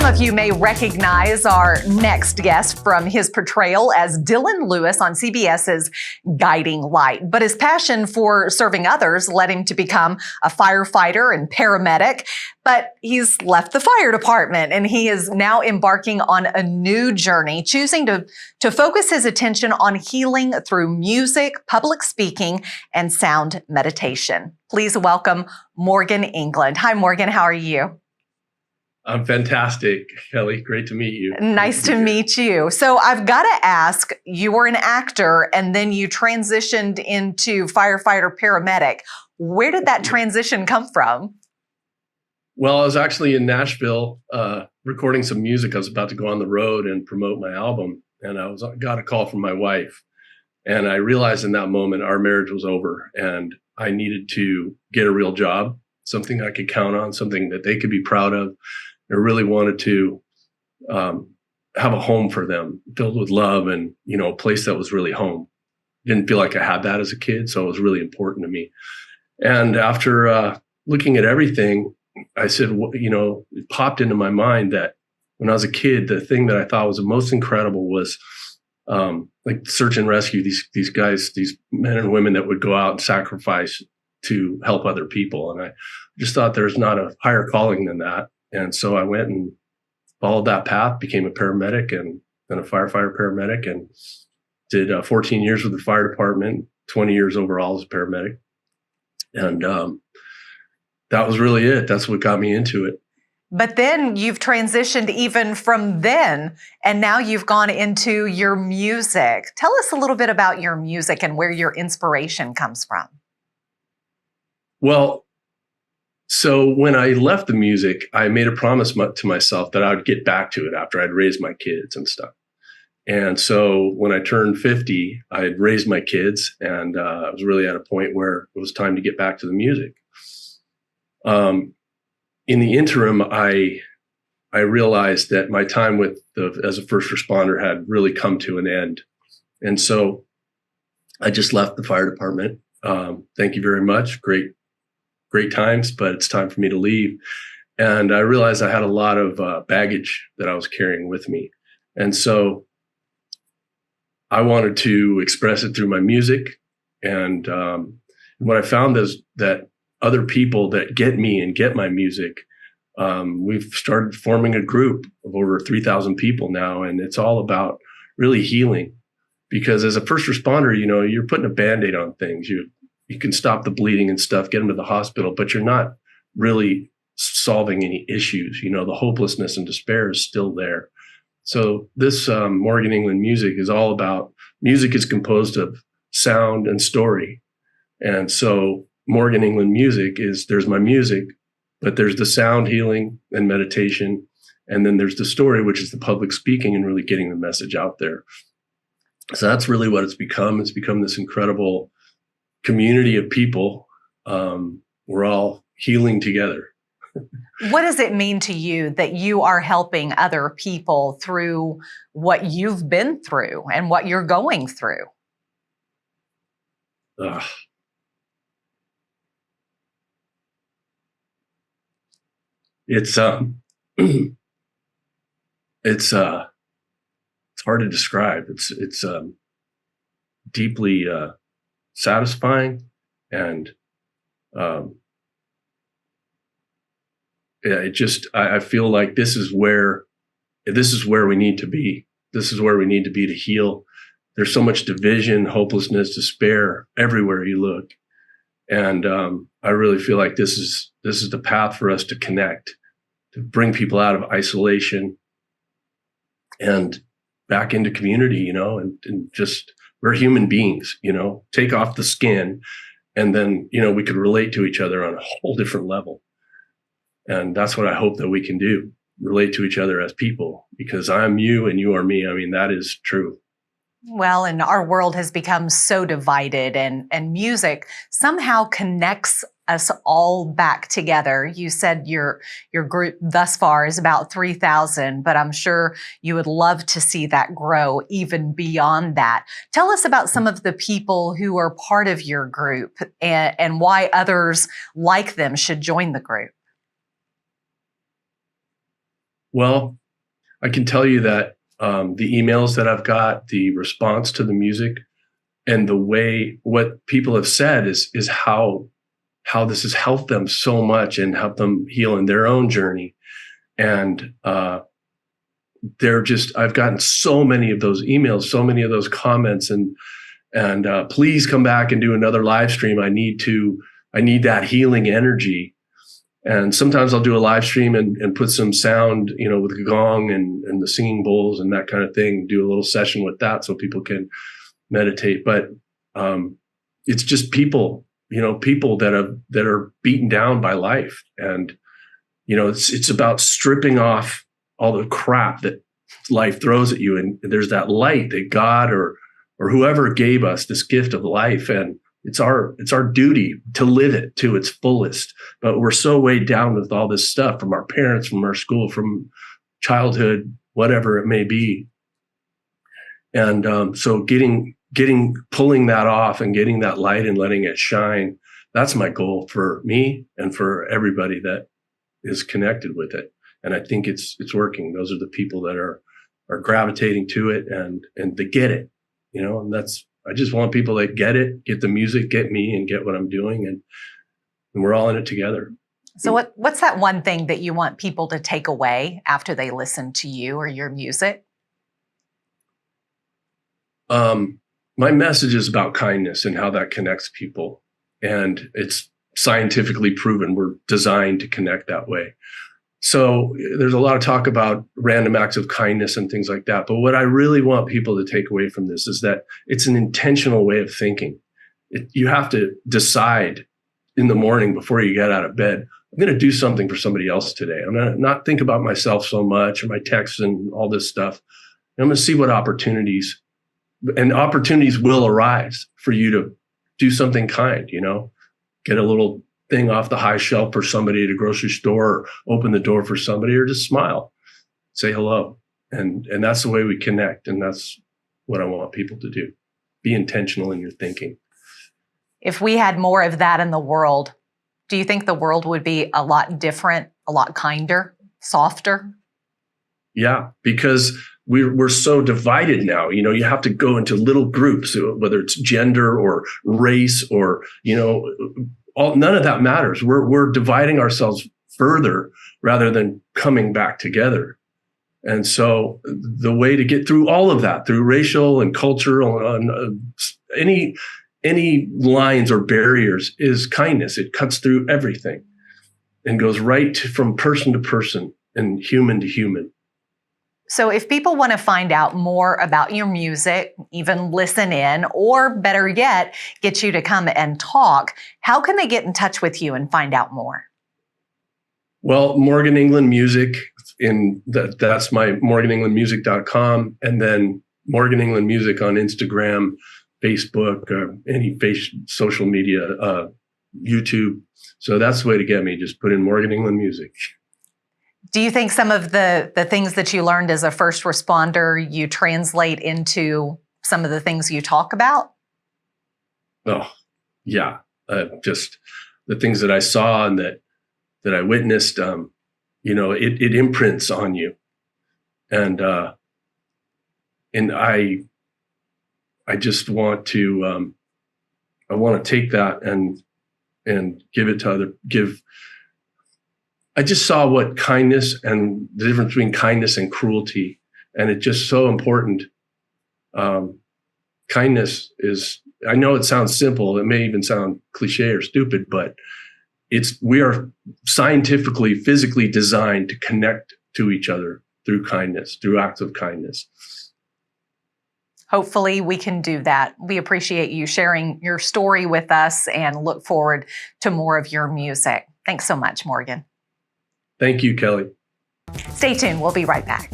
of you may recognize our next guest from his portrayal as Dylan Lewis on CBS's Guiding Light. But his passion for serving others led him to become a firefighter and paramedic. But he's left the fire department and he is now embarking on a new journey, choosing to focus his attention on healing through music, public speaking, and sound meditation. Please welcome Morgan Englund. Hi, Morgan. How are you? I'm fantastic, Kelly. Great to meet you. Nice to meet you. So I've got to ask, you were an actor and then you transitioned into firefighter paramedic. Where did that transition come from? Well, I was actually in Nashville recording some music. I was about to go on the road and promote my album, and got a call from my wife. And I realized in that moment our marriage was over and I needed to get a real job, something I could count on, something that they could be proud of. I really wanted to have a home for them filled with love and, a place that was really home. Didn't feel like I had that as a kid, so it was really important to me. And after looking at everything, I said, it popped into my mind that when I was a kid, the thing that I thought was the most incredible was like search and rescue, these guys, these men and women that would go out and sacrifice to help other people. And I just thought there's not a higher calling than that. And so I went and followed that path, became a paramedic and then a firefighter paramedic, and did 14 years with the fire department, 20 years overall as a paramedic. And that was really it. That's what got me into it. But then you've transitioned even from then, and now you've gone into your music. Tell us a little bit about your music and where your inspiration comes from. Well, so when I left the music, I made a promise to myself that I would get back to it after I'd raised my kids and stuff. And so when I turned 50, I had raised my kids, and I was really at a point where it was time to get back to the music. In the interim, I realized that my time as a first responder had really come to an end. And so I just left the fire department. Thank you very much. Great times, but it's time for me to leave. And I realized I had a lot of baggage that I was carrying with me. And so I wanted to express it through my music. And what I found is that other people that get me and get my music, we've started forming a group of over 3,000 people now. And it's all about really healing, because as a first responder, you're putting a Band-Aid on things. You can stop the bleeding and stuff, get them to the hospital, but you're not really solving any issues. The hopelessness and despair is still there. So this Morgan Englund music is all about, music is composed of sound and story. And so Morgan Englund music there's my music, but there's the sound healing and meditation. And then there's the story, which is the public speaking and really getting the message out there. So that's really what it's become. It's become this incredible community of people. We're all healing together. What does it mean to you that you are helping other people through what you've been through and what you're going through? It's it's hard to describe. It's deeply satisfying, and I feel like this is where we need to be. This is where we need to be to heal. There's so much division, hopelessness, despair everywhere you look. And I really feel like this is the path for us to connect, to bring people out of isolation and back into community, and just, we're human beings, take off the skin, and then, we could relate to each other on a whole different level. And that's what I hope that we can do, relate to each other as people, because I'm you and you are me. I mean, that is true. Well, and our world has become so divided, and music somehow connects us all back together. You said your group thus far is about 3,000, but I'm sure you would love to see that grow even beyond that. Tell us about some of the people who are part of your group and why others like them should join the group. Well, I can tell you that the emails that I've got, the response to the music, and the way what people have said is how this has helped them so much and helped them heal in their own journey. And I've gotten so many of those emails, so many of those comments, and please come back and do another live stream. I need that healing energy. And sometimes I'll do a live stream and put some sound, with the gong and the singing bowls and that kind of thing, do a little session with that so people can meditate. But it's just people that are beaten down by life. And, it's about stripping off all the crap that life throws at you. And there's that light that God or whoever gave us this gift of life. And it's our duty to live it to its fullest. But we're so weighed down with all this stuff from our parents, from our school, from childhood, whatever it may be. And so pulling that off and getting that light and letting it shine, that's my goal for me and for everybody that is connected with it. And I think it's working. Those are the people that are gravitating to it and they get it, and I just want people that get it, get the music, get me, and get what I'm doing. And we're all in it together. So what's that one thing that you want people to take away after they listen to you or your music? My message is about kindness and how that connects people. And it's scientifically proven we're designed to connect that way. So there's a lot of talk about random acts of kindness and things like that. But what I really want people to take away from this is that it's an intentional way of thinking. You have to decide in the morning before you get out of bed, I'm going to do something for somebody else today. I'm going to not think about myself so much or my texts and all this stuff. I'm going to see what opportunities will arise for you to do something kind, get a little thing off the high shelf for somebody at a grocery store, or open the door for somebody, or just smile, say hello. And that's the way we connect. And that's what I want people to do. Be intentional in your thinking. If we had more of that in the world, do you think the world would be a lot different, a lot kinder, softer? Yeah, because we're so divided now. You have to go into little groups, whether it's gender or race or, none of that matters. We're dividing ourselves further rather than coming back together. And so the way to get through all of that, through racial and cultural and any lines or barriers, is kindness. It cuts through everything and goes right from person to person and human to human. So if people want to find out more about your music, even listen in, or better yet, get you to come and talk, how can they get in touch with you and find out more? Well, Morgan Englund Music, that's my morganenglandmusic.com, and then Morgan Englund Music on Instagram, Facebook, any social media, YouTube. So that's the way to get me. Just put in Morgan Englund Music. Do you think some of the things that you learned as a first responder, you translate into some of the things you talk about? Oh, yeah. Just the things that I saw and that I witnessed, it imprints on you. And I just want to, I want to take that and give it to I just saw what kindness and the difference between kindness and cruelty. And it's just so important. Kindness is, I know it sounds simple. It may even sound cliche or stupid, but we are scientifically, physically designed to connect to each other through kindness, through acts of kindness. Hopefully we can do that. We appreciate you sharing your story with us and look forward to more of your music. Thanks so much, Morgan. Thank you, Kelly. Stay tuned. We'll be right back.